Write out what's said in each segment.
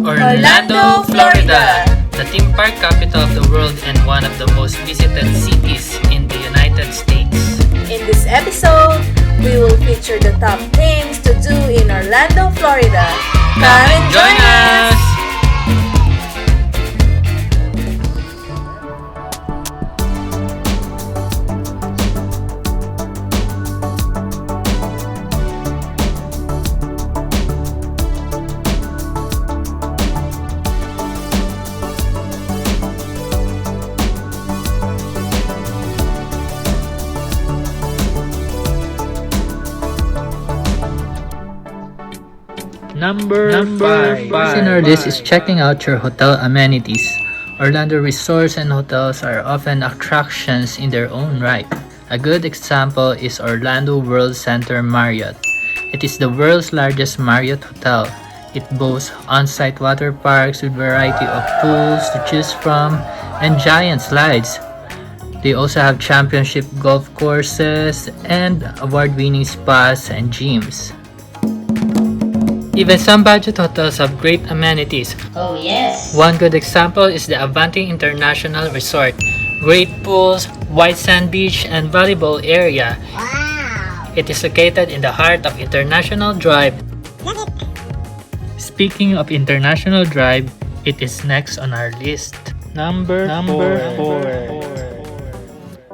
Orlando, Florida, the theme park capital of the world and one of the most visited cities in the United States. In this episode, we will feature the top things to do in Orlando, Florida. Come and join us! Number 5 in our list is checking out your hotel amenities. Orlando resorts and hotels are often attractions in their own right. A good example is Orlando World Center Marriott. It is the world's largest Marriott hotel. It boasts on-site water parks with variety of pools to choose from and giant slides. They also have championship golf courses and award-winning spas and gyms. Even some budget hotels have great amenities. Oh yes! One good example is the Avanti International Resort. Great pools, white sand beach, and volleyball area. Wow! It is located in the heart of International Drive. Speaking of International Drive, it is next on our list. Number 4.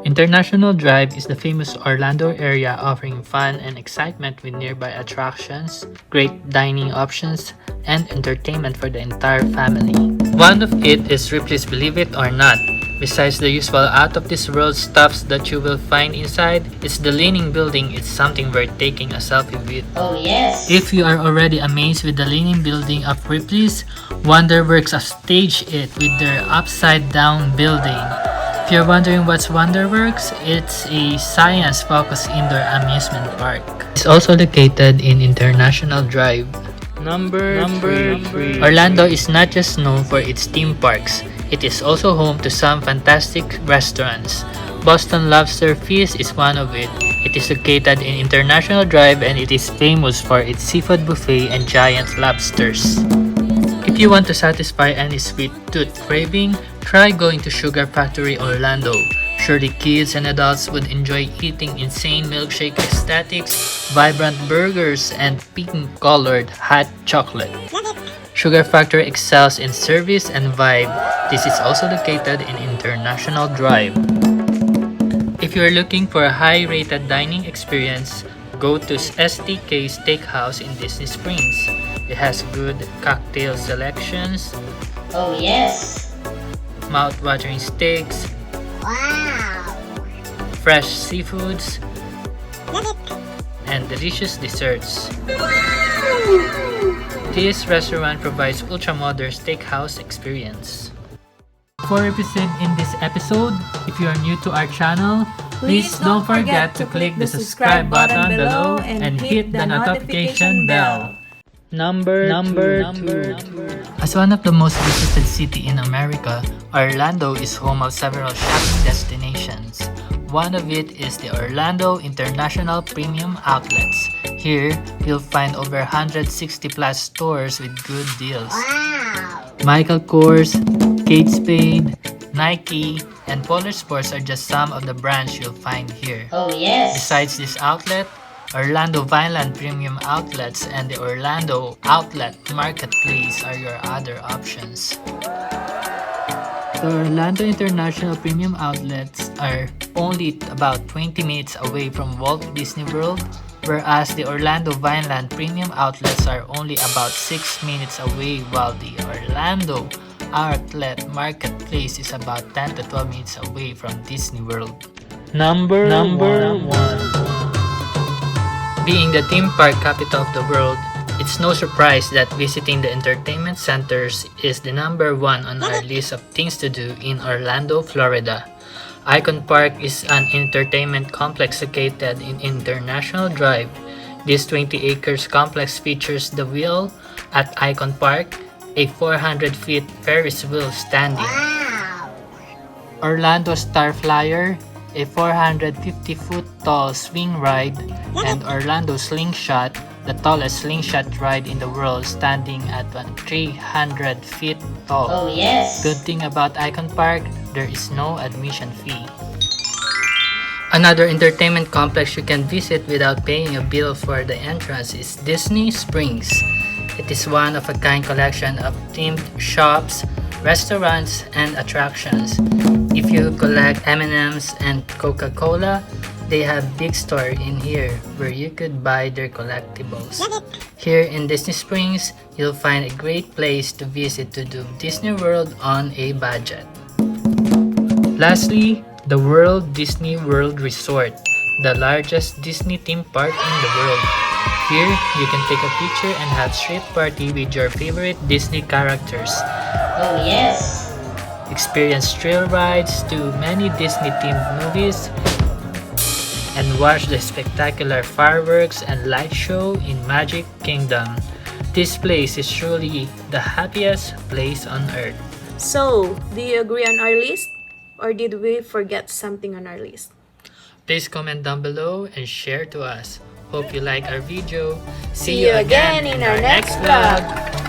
International Drive is the famous Orlando area offering fun and excitement with nearby attractions, great dining options, and entertainment for the entire family. One of it is Ripley's Believe It or Not. Besides the usual out-of-this-world stuffs that you will find inside, it's the Leaning Building. It's something worth taking a selfie with. Oh yes! If you are already amazed with the Leaning Building of Ripley's, WonderWorks have staged it with their upside-down building. If you're wondering what's WonderWorks, it's a science-focused indoor amusement park. It's also located in International Drive. Number 3. Orlando is not just known for its theme parks. It is also home to some fantastic restaurants. Boston Lobster Feast is one of it. It is located in International Drive and it is famous for its seafood buffet and giant lobsters. If you want to satisfy any sweet tooth craving, try going to Sugar Factory Orlando. Surely kids and adults would enjoy eating insane milkshake aesthetics, vibrant burgers, and pink-colored hot chocolate. Sugar Factory excels in service and vibe. This is also located in International Drive. If you are looking for a high-rated dining experience, go to STK Steakhouse in Disney Springs. It has good cocktail selections. Oh yes! Mouth-watering steaks, Wow! fresh seafoods, and delicious desserts. This restaurant provides ultra-modern steakhouse experience. For episode in this episode, if you are new to our channel, please don't forget to click the subscribe button below and hit the notification bell. Number 2. As one of the most visited city in America, Orlando is home of several shopping destinations. One of it is the Orlando International Premium Outlets. Here, you'll find over 160 plus stores with good deals. Wow! Michael Kors, Kate Spade, Nike, and Polar Sports are just some of the brands you'll find here. Oh yes! Besides this outlet, Orlando Vineland Premium Outlets and the Orlando Outlet Marketplace are your other options. The Orlando International Premium Outlets are only about 20 minutes away from Walt Disney World, whereas the Orlando Vineland Premium Outlets are only about 6 minutes away, while the Orlando Outlet Marketplace is about 10 to 12 minutes away from Disney World. Number 1. Being the theme park capital of the world, it's no surprise that visiting the entertainment centers is the number 1 on our list of things to do in Orlando, Florida. Icon Park is an entertainment complex located in International Drive. This 20 acres complex features the wheel at Icon Park, a 400-feet Ferris wheel standing. Wow! Orlando Star Flyer, a 450-foot tall swing ride, and Orlando Slingshot, the tallest slingshot ride in the world, standing at 300 feet tall. Oh yes. Good thing about Icon Park, there is no admission fee. Another entertainment complex you can visit without paying a bill for the entrance is Disney Springs. It is one of a kind collection of themed shops, restaurants, and attractions. If you collect M&Ms and Coca-Cola, they have big store in here where you could buy their collectibles. Here in Disney Springs, you'll find a great place to visit to do Disney World on a budget. Lastly, the Disney World Resort, the largest Disney theme park in the world. Here, you can take a picture and have street party with your favorite Disney characters. Oh yes. Experience thrill rides to many Disney-themed movies and watch the spectacular fireworks and light show in Magic Kingdom. This place is truly the happiest place on earth. So, do you agree on our list? Or did we forget something on our list? Please comment down below and share to us. Hope you like our video. See you again in our next vlog.